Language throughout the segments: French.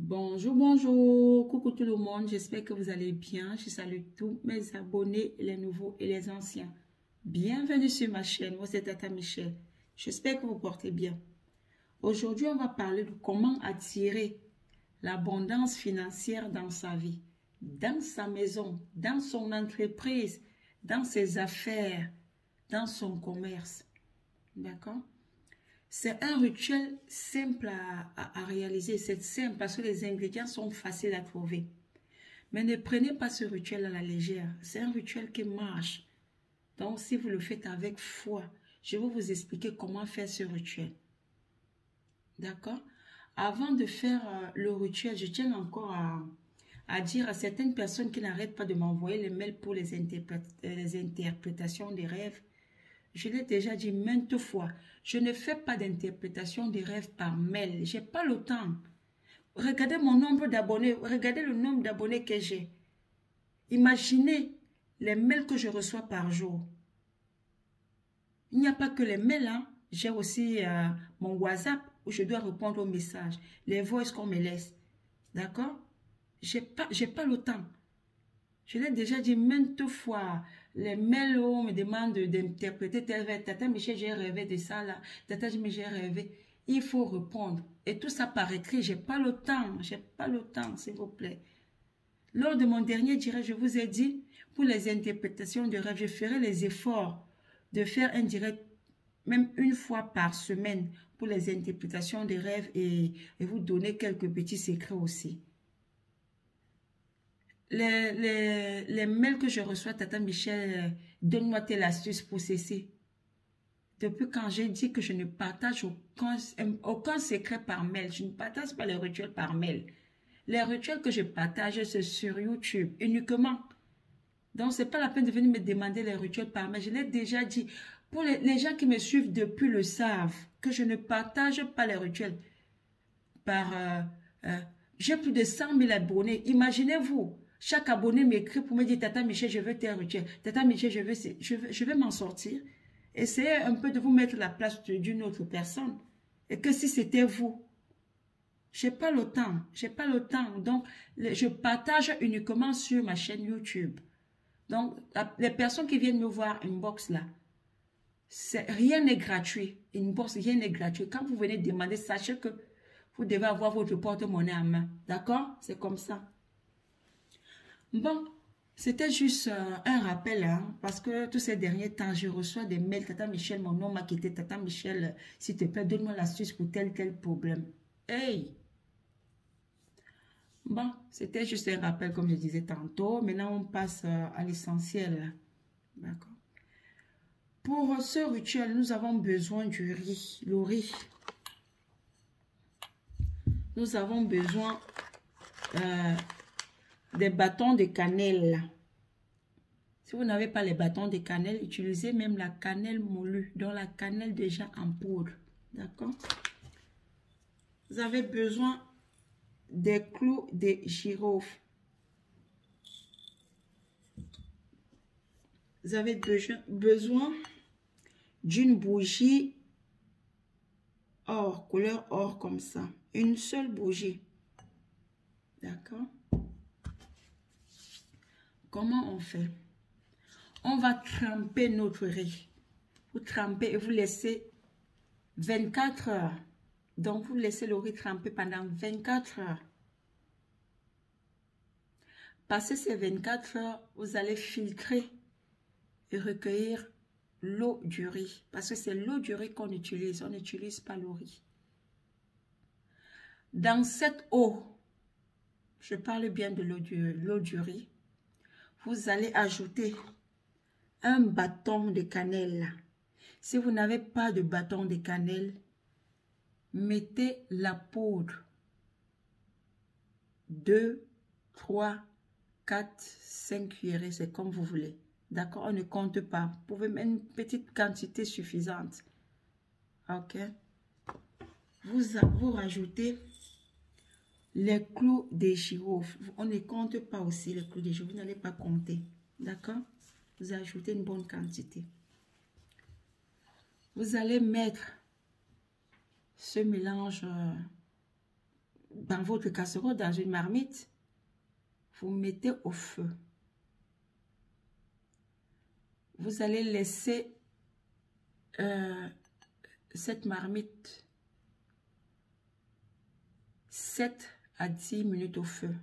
Bonjour, bonjour, coucou tout le monde, j'espère que vous allez bien. Je salue tous mes abonnés, les nouveaux et les anciens. Bienvenue sur ma chaîne, moi c'est Tata Michel. J'espère que vous portez bien. Aujourd'hui, on va parler de comment attirer l'abondance financière dans sa vie, dans sa maison, dans son entreprise, dans ses affaires, dans son commerce. D'accord? C'est un rituel simple à réaliser. C'est simple parce que les ingrédients sont faciles à trouver. Mais ne prenez pas ce rituel à la légère. C'est un rituel qui marche. Donc, si vous le faites avec foi, je vais vous expliquer comment faire ce rituel. D'accord? Avant de faire le rituel, je tiens encore à dire à certaines personnes qui n'arrêtent pas de m'envoyer les mails pour les interprétations des rêves. Je l'ai déjà dit maintes fois, je ne fais pas d'interprétation des rêves par mail. Je n'ai pas le temps. Regardez mon nombre d'abonnés, regardez le nombre d'abonnés que j'ai. Imaginez les mails que je reçois par jour. Il n'y a pas que les mails, hein. J'ai aussi mon WhatsApp où je dois répondre aux messages, les voices qu'on me laisse. D'accord? J'ai pas le temps. Je l'ai déjà dit maintes fois, les mails où on me demande d'interpréter tel rêve. Tata Michel, j'ai rêvé de ça là. Tata Michel, j'ai rêvé. Il faut répondre. Et tout ça par écrit. J'ai pas le temps. J'ai pas le temps, s'il vous plaît. Lors de mon dernier direct, je vous ai dit, pour les interprétations de rêve, je ferai les efforts de faire un direct même une fois par semaine pour les interprétations de rêves et vous donner quelques petits secrets aussi. Les mails que je reçois, Tata Michel, donne-moi telle astuce pour cesser. Depuis quand j'ai dit que je ne partage aucun secret par mail, je ne partage pas les rituels par mail. Les rituels que je partage, c'est sur YouTube uniquement. Donc, ce n'est pas la peine de venir me demander les rituels par mail. Je l'ai déjà dit. Pour les gens qui me suivent depuis le savent que je ne partage pas les rituels par... j'ai plus de 100 000 abonnés. Imaginez-vous. Chaque abonné m'écrit pour me dire, Tata Michel, je veux tel rituel. Tata Michel, je vais m'en sortir. Essayez un peu de vous mettre à la place d'une autre personne. Et que si c'était vous, j'ai pas le temps. J'ai pas le temps. Donc, je partage uniquement sur ma chaîne YouTube. Donc, les personnes qui viennent me voir inbox là, rien n'est gratuit. Inbox, rien n'est gratuit. Quand vous venez demander, sachez que vous devez avoir votre porte-monnaie en main. D'accord? C'est comme ça. Bon, c'était juste un rappel, hein, parce que tous ces derniers temps, je reçois des mails. Tata Michel, mon nom m'a quitté. Tata Michel, s'il te plaît, donne-moi l'astuce pour tel problème. Hey! Bon, c'était juste un rappel, comme je disais tantôt. Maintenant, on passe à l'essentiel. D'accord? Pour ce rituel, nous avons besoin du riz, le riz. Nous avons besoin des bâtons de cannelle. Si vous n'avez pas les bâtons de cannelle, utilisez même la cannelle moulue, donc la cannelle déjà en poudre. D'accord? Vous avez besoin des clous de girofle. Vous avez besoin d'une bougie or, couleur or comme ça. Une seule bougie. D'accord? Comment on fait? On va tremper notre riz. Vous trempez et vous laissez 24 heures. Donc, vous laissez le riz tremper pendant 24 heures. Passé ces 24 heures, vous allez filtrer et recueillir l'eau du riz. Parce que c'est l'eau du riz qu'on utilise. On n'utilise pas le riz. Dans cette eau, je parle bien de l'eau du riz, vous allez ajouter un bâton de cannelle. Si vous n'avez pas de bâton de cannelle, mettez la poudre. 2, 3, 4, 5 cuillerées, c'est comme vous voulez. D'accord, on ne compte pas. Vous pouvez mettre une petite quantité suffisante. Ok. Vous rajoutez les clous de girofle. On ne compte pas aussi les clous de girofle. Vous n'allez pas compter. D'accord? Vous ajoutez une bonne quantité. Vous allez mettre ce mélange dans votre casserole, dans une marmite. Vous mettez au feu. Vous allez laisser cette marmite 7 à 10 minutes au feu.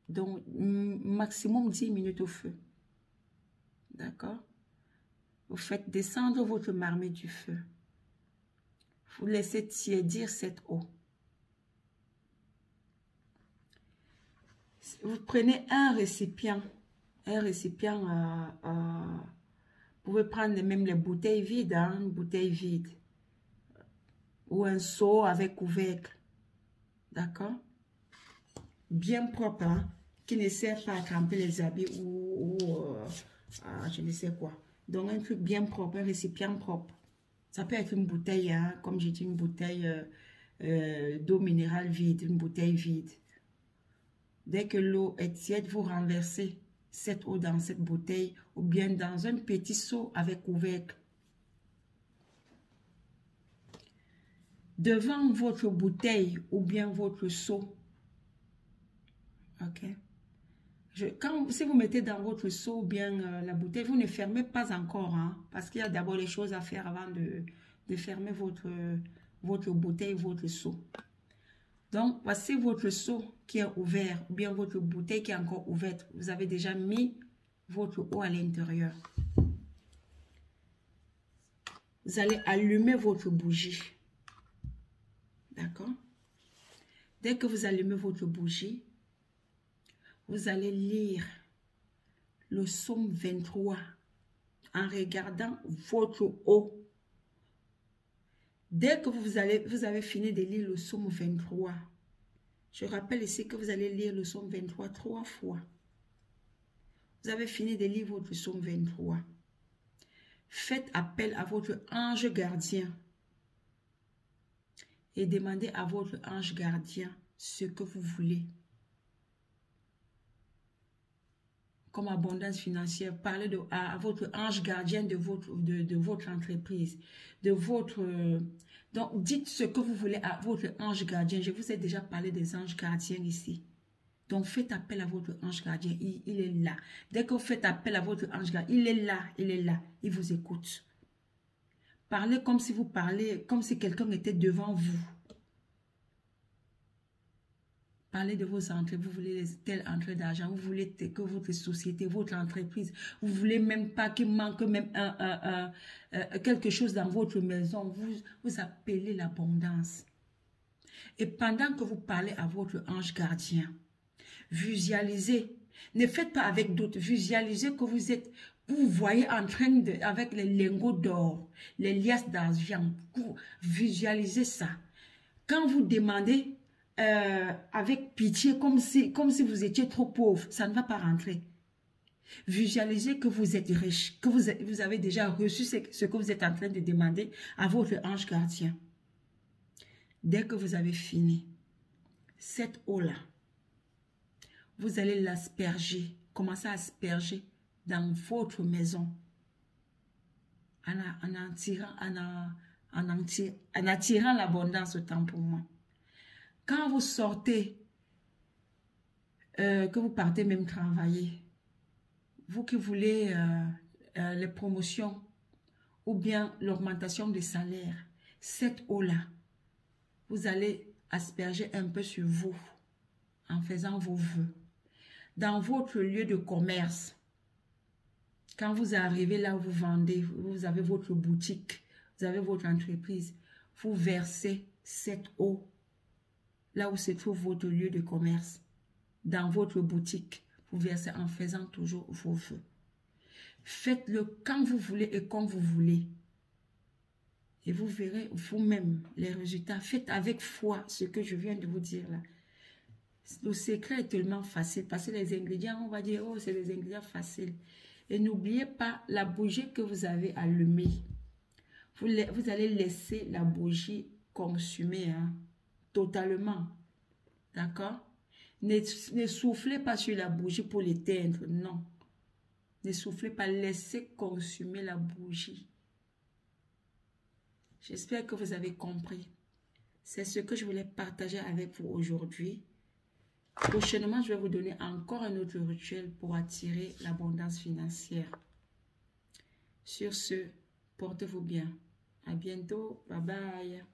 Donc, maximum 10 minutes au feu. D'accord? Vous faites descendre votre marmite du feu. Vous laissez tiédir cette eau. Vous prenez un récipient. Vous pouvez prendre même les bouteilles vides, hein, une bouteille vide. Ou un seau avec couvercle. D'accord? Bien propre, hein, qui ne sert pas à tremper les habits ou je ne sais quoi. Donc, un truc bien propre, un récipient propre. Ça peut être une bouteille, hein, comme j'ai dit, une bouteille d'eau minérale vide, une bouteille vide. Dès que l'eau est tiède, vous renversez cette eau dans cette bouteille ou bien dans un petit seau avec couvercle. Devant votre bouteille ou bien votre seau, ok? Si vous mettez dans votre seau ou bien la bouteille, vous ne fermez pas encore, hein, parce qu'il y a d'abord les choses à faire avant de fermer votre bouteille, votre seau. Donc, voici votre seau qui est ouvert, ou bien votre bouteille qui est encore ouverte. Vous avez déjà mis votre eau à l'intérieur. Vous allez allumer votre bougie. D'accord? Dès que vous allumez votre bougie, vous allez lire le psaume 23 en regardant votre eau. Dès que vous avez fini de lire le psaume 23, je rappelle ici que vous allez lire le psaume 23 3 fois. Vous avez fini de lire votre psaume 23. Faites appel à votre ange gardien et demandez à votre ange gardien ce que vous voulez. Comme abondance financière, parlez à votre ange gardien de votre entreprise, donc dites ce que vous voulez à votre ange gardien. Je vous ai déjà parlé des anges gardiens ici. Donc faites appel à votre ange gardien, il est là. Dès que vous faites appel à votre ange gardien, il est là, il vous écoute. Parlez comme si quelqu'un était devant vous. Parlez de vos entrées, vous voulez telle entrée d'argent, vous voulez que votre société, votre entreprise, vous voulez même pas qu'il manque même quelque chose dans votre maison, vous appelez l'abondance. Et pendant que vous parlez à votre ange gardien, visualisez, ne faites pas avec d'autres, visualisez que vous voyez en train avec les lingots d'or, les liasses d'argent, visualisez ça. Quand vous demandez avec pitié, comme si vous étiez trop pauvre, ça ne va pas rentrer. Visualisez que vous êtes riche, que vous avez déjà reçu ce que vous êtes en train de demander à votre ange gardien. Dès que vous avez fini, cette eau-là, vous allez l'asperger, commencer à asperger dans votre maison en attirant l'abondance autant pour moi. Quand vous sortez, que vous partez même travailler, vous qui voulez les promotions ou bien l'augmentation des salaires, cette eau-là, vous allez asperger un peu sur vous en faisant vos vœux. Dans votre lieu de commerce, quand vous arrivez là où vous vendez, vous avez votre boutique, vous avez votre entreprise, vous versez cette eau là où se trouve votre lieu de commerce, dans votre boutique, vous versez en faisant toujours vos vœux. Faites-le quand vous voulez et quand vous voulez. Et vous verrez vous-même les résultats. Faites avec foi ce que je viens de vous dire là. Le secret est tellement facile parce que les ingrédients, on va dire, oh, c'est des ingrédients faciles. Et n'oubliez pas la bougie que vous avez allumée. Vous allez laisser la bougie consumer, hein, totalement. D'accord? Ne soufflez pas sur la bougie pour l'éteindre, non. Ne soufflez pas, laissez consumer la bougie. J'espère que vous avez compris. C'est ce que je voulais partager avec vous aujourd'hui. Prochainement, je vais vous donner encore un autre rituel pour attirer l'abondance financière. Sur ce, portez-vous bien. À bientôt. Bye bye.